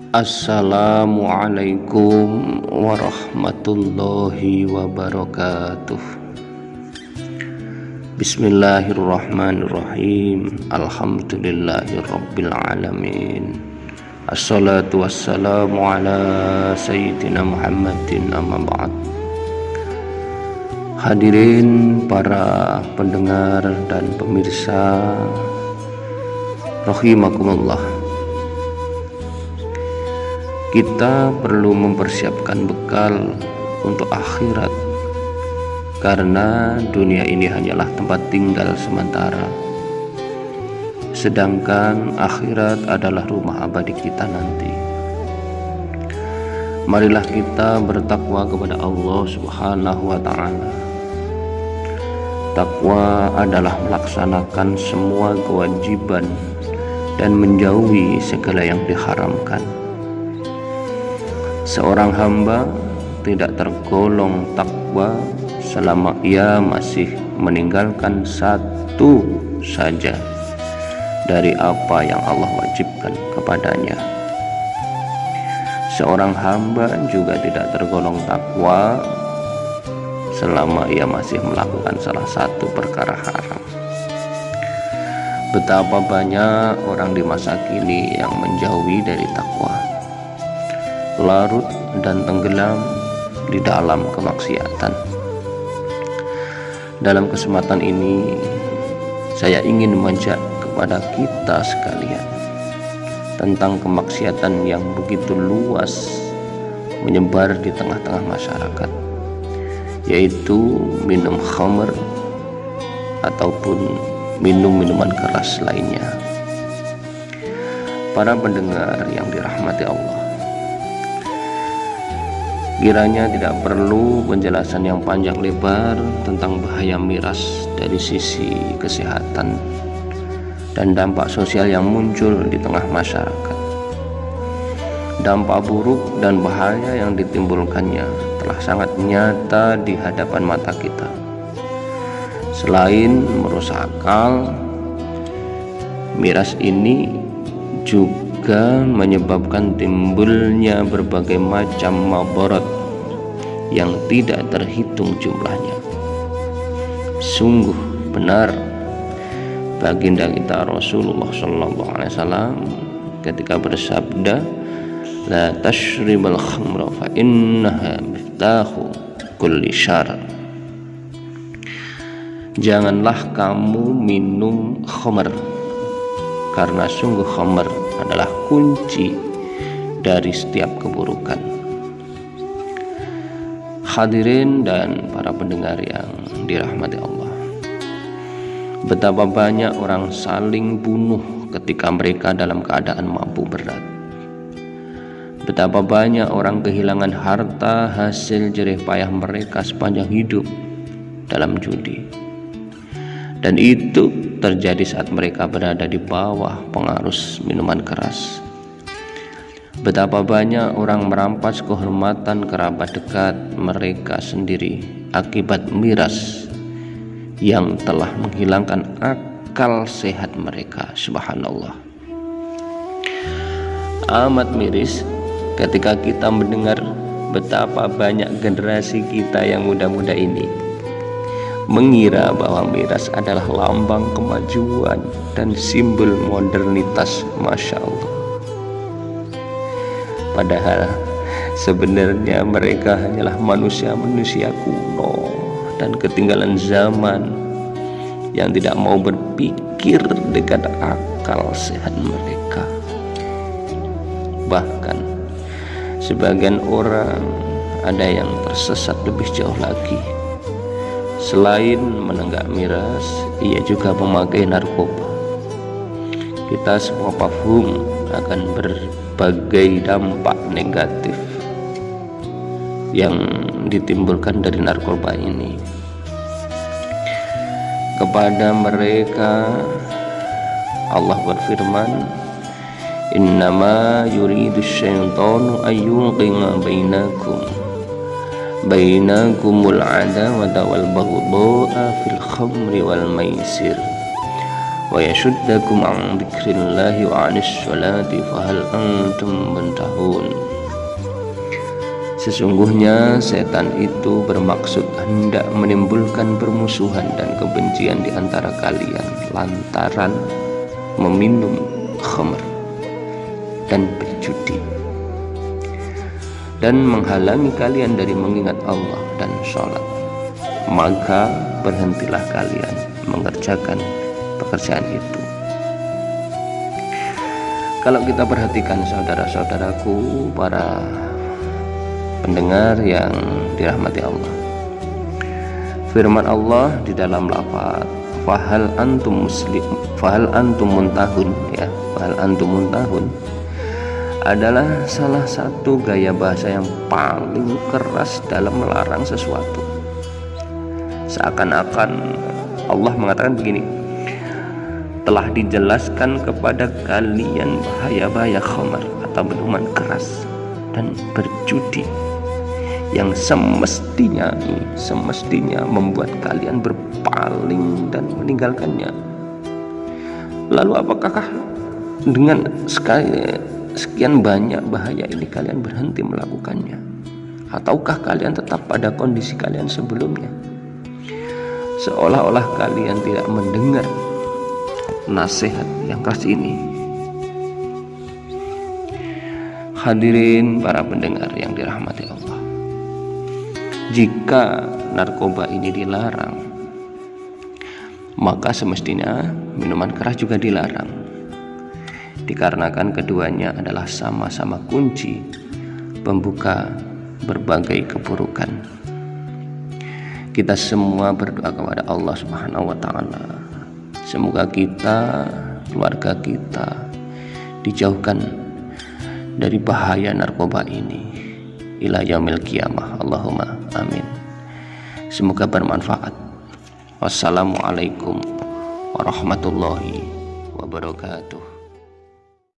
Assalamualaikum warahmatullahi wabarakatuh. Bismillahirrahmanirrahim. Alhamdulillahirabbil alamin. Assalatu wassalamu ala sayyidina Muhammadin amma ba'd. Hadirin para pendengar dan pemirsa rahimakumullah. Kita perlu mempersiapkan bekal untuk akhirat, karena dunia ini hanyalah tempat tinggal sementara, sedangkan akhirat adalah rumah abadi kita nanti. Marilah kita bertakwa kepada Allah Subhanahu wa ta'ala. Takwa adalah melaksanakan semua kewajiban dan menjauhi segala yang diharamkan. Seorang hamba tidak tergolong takwa selama ia masih meninggalkan satu saja dari apa yang Allah wajibkan kepadanya. Seorang hamba juga tidak tergolong takwa selama ia masih melakukan salah satu perkara haram. Betapa banyak orang di masa kini yang menjauhi dari takwa, larut dan tenggelam di dalam kemaksiatan. Dalam kesempatan ini, saya ingin mengajak kepada kita sekalian tentang kemaksiatan yang begitu luas menyebar di tengah-tengah masyarakat, yaitu minum khamr ataupun minum minuman keras lainnya. Para pendengar yang dirahmati Allah, kiranya tidak perlu penjelasan yang panjang lebar tentang bahaya miras dari sisi kesehatan dan dampak sosial yang muncul di tengah masyarakat. Dampak buruk dan bahaya yang ditimbulkannya telah sangat nyata di hadapan mata kita. Selain merusak akal, miras ini juga menyebabkan timbulnya berbagai macam madarat yang tidak terhitung jumlahnya. Sungguh benar baginda kita Rasulullah SAW ketika bersabda, la tashribal khamra fa innaha miftahu kulli syarr. Janganlah kamu minum khamr, karena sungguh khamr adalah kunci dari setiap keburukan. Hadirin dan para pendengar yang dirahmati Allah, betapa banyak orang saling bunuh ketika mereka dalam keadaan mampu berat. Betapa banyak orang kehilangan harta hasil jerih payah mereka sepanjang hidup dalam judi. Dan itu terjadi saat mereka berada di bawah pengaruh minuman keras. Betapa banyak orang merampas kehormatan kerabat dekat mereka sendiri akibat miras yang telah menghilangkan akal sehat mereka. Subhanallah. Amat miris ketika kita mendengar betapa banyak generasi kita yang muda-muda ini mengira bahwa miras adalah lambang kemajuan dan simbol modernitas. Masya Allah. Padahal sebenarnya mereka hanyalah manusia-manusia kuno dan ketinggalan zaman yang tidak mau berpikir dengan akal sehat mereka. Bahkan sebagian orang ada yang tersesat lebih jauh lagi. Selain menenggak miras, ia juga memakai narkoba. Kita semua paham akan berbagai dampak negatif yang ditimbulkan dari narkoba ini. Kepada mereka Allah berfirman, innama yuridu syaitanu ayyuqi'a bainakumul adawata wal baghdha'a fil khamri wal maisir wa yashuddakum an dzikrillahi wa 'anis sholati fahal antum muntahun. Sesungguhnya setan itu bermaksud hendak menimbulkan permusuhan dan kebencian di antara kalian lantaran meminum khamr dan berjudi, dan menghalangi kalian dari mengingat Allah dan sholat. Maka berhentilah kalian mengerjakan pekerjaan itu. Kalau kita perhatikan saudara-saudaraku, para pendengar yang dirahmati Allah, firman Allah di dalam lafaz fahal antum muntahun, ya, fahal antum muntahun adalah salah satu gaya bahasa yang paling keras dalam melarang sesuatu. Seakan-akan Allah mengatakan begini, telah dijelaskan kepada kalian bahaya-bahaya khamar atau minuman keras dan berjudi yang semestinya membuat kalian berpaling dan meninggalkannya. Lalu apakah dengan sekian banyak bahaya ini kalian berhenti melakukannya, ataukah kalian tetap pada kondisi kalian sebelumnya? Seolah-olah kalian tidak mendengar nasihat yang keras ini. Hadirin para pendengar yang dirahmati Allah, jika narkoba ini dilarang, maka semestinya minuman keras juga dilarang, dikarenakan keduanya adalah sama-sama kunci pembuka berbagai keburukan. Kita semua berdoa kepada Allah Subhanahu wa Ta'ala, semoga kita, keluarga kita dijauhkan dari bahaya narkoba ini ila yaumil qiyamah. Allahumma amin. Semoga bermanfaat. Wassalamualaikum warahmatullahi wabarakatuh.